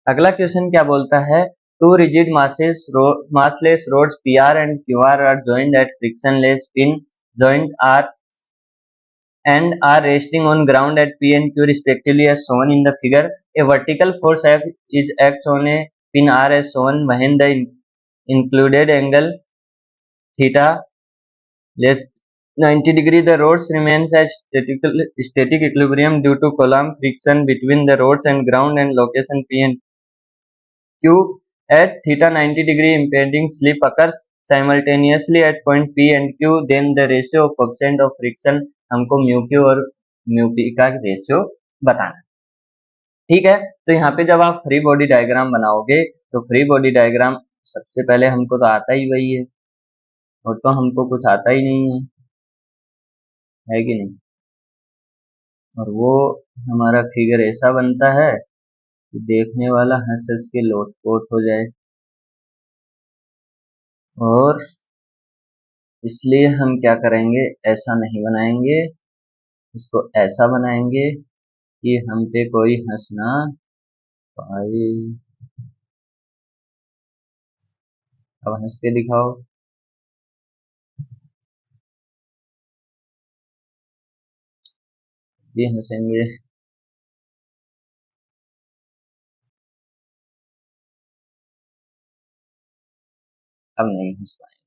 अगला क्वेश्चन क्या बोलता है, two rigid massless rods PR and QR are joined at frictionless pin joint are resting on ground at P and Q respectively as shown in the figure. A vertical force F is acts on a pin R as shown when the included angle theta less 90 degree. The rods remains at static equilibrium due to Coulomb friction between the rods and ground and location P and Q. At theta 90 degree impending slip occurs simultaneously at point P and Q. Then the ratio of coefficient of friction हमको mu Q और mu P का ratio बताना है। ठीक है, तो यहाँ पे जब आप फ्री बॉडी डायग्राम बनाओगे तो फ्री बॉडी डायग्राम सबसे पहले हमको तो आता ही वही है, और तो हमको कुछ आता ही नहीं है कि नहीं। और वो हमारा फिगर ऐसा बनता है कि देखने वाला हंस हंस के लोटपोट हो जाए, और इसलिए हम क्या करेंगे, ऐसा नहीं बनाएंगे, इसको ऐसा बनाएंगे कि हम पे कोई हंस ना पाए। अब हंस के दिखाओ। ये हंसेंगे। अब नहीं हंस पाएंगे।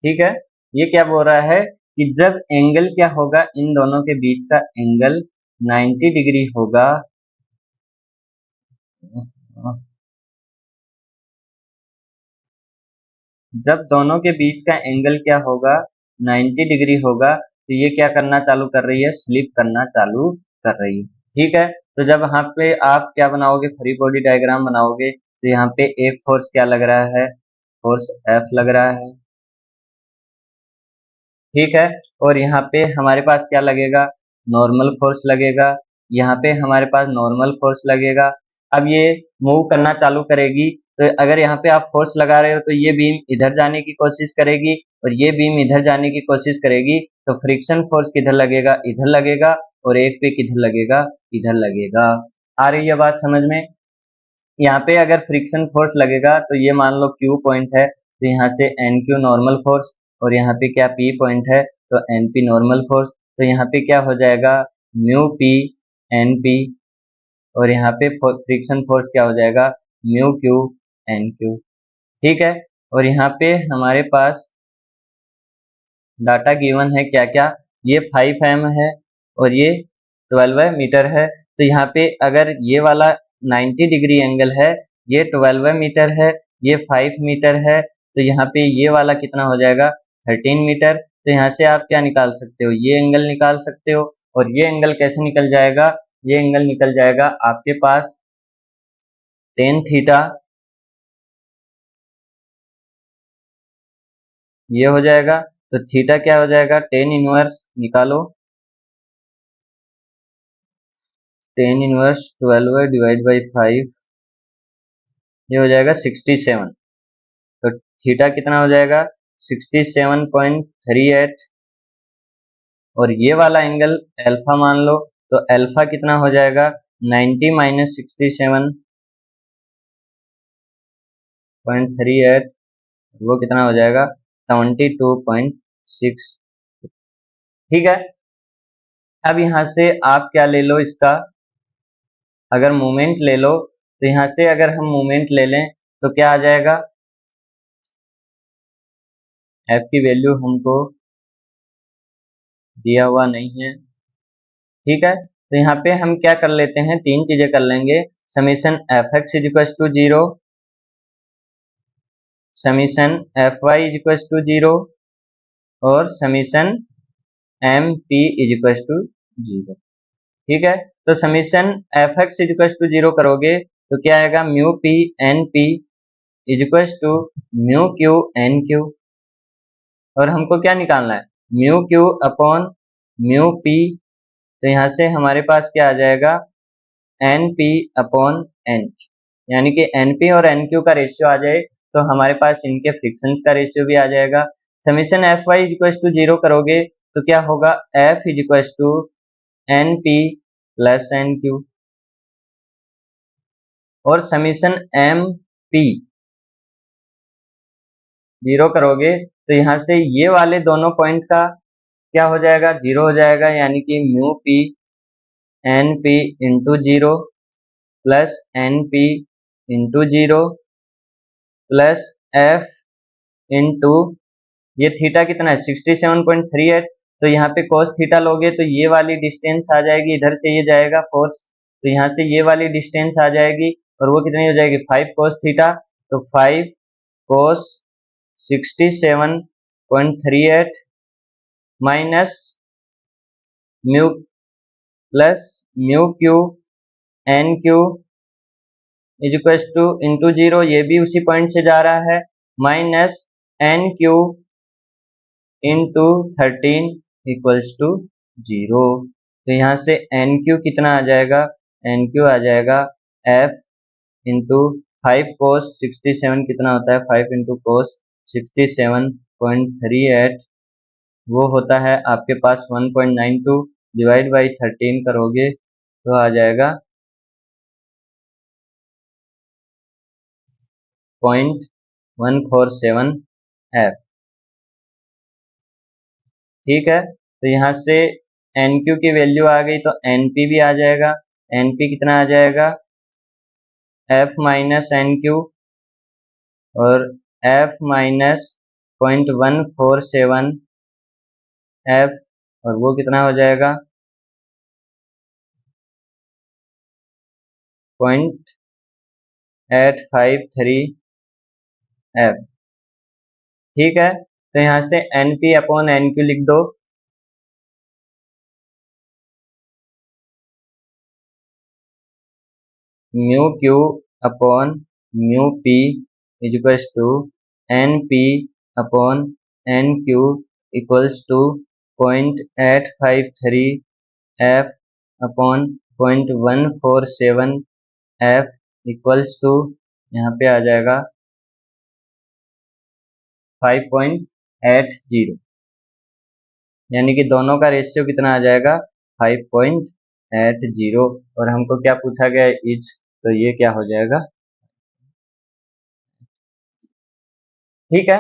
ठीक है, ये क्या बोल रहा है कि जब एंगल क्या होगा, इन दोनों के बीच का एंगल 90 डिग्री होगा, जब दोनों के बीच का एंगल क्या होगा, 90 डिग्री होगा, तो ये क्या करना चालू कर रही है, स्लिप करना चालू कर रही है। ठीक है, तो जब यहाँ पे आप क्या बनाओगे, फ्री बॉडी डायग्राम बनाओगे, तो यहाँ पे एक फोर्स क्या लग रहा है, फोर्स F लग रहा है। ठीक है, और यहाँ पे हमारे पास क्या लगेगा, नॉर्मल फोर्स लगेगा। यहाँ पे हमारे पास नॉर्मल फोर्स लगेगा। अब ये मूव करना चालू करेगी, तो अगर यहाँ पे आप फोर्स लगा रहे हो तो ये बीम इधर जाने की कोशिश करेगी और ये बीम इधर जाने की कोशिश करेगी, तो फ्रिक्शन फोर्स किधर लगेगा, इधर लगेगा, और एक पे किधर लगेगा, इधर लगेगा। आ रही है बात समझ में। यहाँ पे अगर फ्रिक्शन फोर्स लगेगा तो ये मान लो Q पॉइंट है, तो यहाँ से NQ नॉर्मल फोर्स, और यहाँ पे क्या P पॉइंट है तो NP नॉर्मल फोर्स, तो यहाँ पे क्या हो जाएगा, म्यू P NP, और यहाँ पे फ्रिक्शन फोर्स क्या हो जाएगा, म्यू Q NQ। ठीक है, और यहाँ पे हमारे पास डाटा गिवन है क्या क्या, ये 5M है और ये 12 मीटर है। तो यहाँ पे अगर ये वाला 90 डिग्री एंगल है, ये 12 मीटर है, ये 5 मीटर है, तो यहाँ पे ये वाला कितना हो जाएगा, 13 मीटर। तो यहाँ से आप क्या निकाल सकते हो, ये एंगल निकाल सकते हो। और ये एंगल कैसे निकल जाएगा, ये एंगल निकल जाएगा आपके पास टेन थीटा, ये हो जाएगा। तो थीटा क्या हो जाएगा, टेन इनवर्स निकालो, टेन इनवर्स 12 डिवाइड बाई 5, ये हो जाएगा 67। तो थीटा कितना हो जाएगा, 67.38, और ये वाला एंगल अल्फा मान लो, तो अल्फा कितना हो जाएगा, 90 माइनस 67.38, वो कितना हो जाएगा, 72.6। ठीक है, अब यहाँ से आप क्या ले लो, इसका अगर मोमेंट ले लो, तो यहाँ से अगर हम मोमेंट ले लें तो क्या आ जाएगा, एफ की वैल्यू हमको दिया हुआ नहीं है। ठीक है, तो यहाँ पे हम क्या कर लेते हैं, तीन चीजें कर लेंगे, summation F X is equal to 0, summation F Y is equal to 0, और summation M P is equal to 0। ठीक है, तो summation F X is equal to 0 करोगे तो क्या आएगा, mu P N P is equal to mu Q N Q, और हमको क्या निकालना है, mu Q upon mu P. तो यहाँ से हमारे पास क्या आ जाएगा, एन पी अपॉन एन, यानी कि एन पी और एन क्यू का रेशियो आ जाए तो हमारे पास इनके फ्रिक्शंस का रेशियो भी आ जाएगा। Summation F Y is equal to 0 करोगे तो क्या होगा, F is equal to N P plus N Q, और समीशन एम पी 0 करोगे तो यहाँ से ये वाले दोनों पॉइंट का क्या हो जाएगा, 0 हो जाएगा, यानी कि mu P N P into 0 plus N P into 0 plus F into ये थीटा कितना है 67.38, तो यहाँ पे cos थीटा लोगे तो ये वाली डिस्टेंस आ जाएगी, इधर से ये जाएगा फोर्स, तो यहाँ से ये वाली डिस्टेंस आ जाएगी और वो कितनी हो जाएगी 5 cos थीटा, तो 5 cos 67.38 minus mu plus mu Q N Q is equal to into 0, ये भी उसी पॉइंट से जा रहा है, minus N Q into 13 equals to 0। तो यहाँ से एन क्यू कितना आ जाएगा, एन क्यू आ जाएगा एफ इंटू 5 कोस 67 कितना होता है 5 इंटू कोस 67.38, वो होता है आपके पास 1.92 डिवाइड बाई 13 करोगे तो आ जाएगा 0.147 एफ। ठीक है, तो यहाँ से एन क्यू की वैल्यू आ गई तो एन पी भी आ जाएगा, एन पी कितना आ जाएगा एफ माइनस एन क्यू, और एफ माइनस 0.147 एफ, और वो कितना हो जाएगा 0.853 एफ। ठीक है, तो यहाँ से N P upon N Q लिख दो, mu Q upon mu P is equals to N P upon N Q equals to 0.853 F upon 0.147 F equals to यहाँ पे आ जाएगा 5.80, यानी कि दोनों का रेशियो कितना आ जाएगा 5.80, और हमको क्या पूछा गया इज, तो ये क्या हो जाएगा। ठीक है,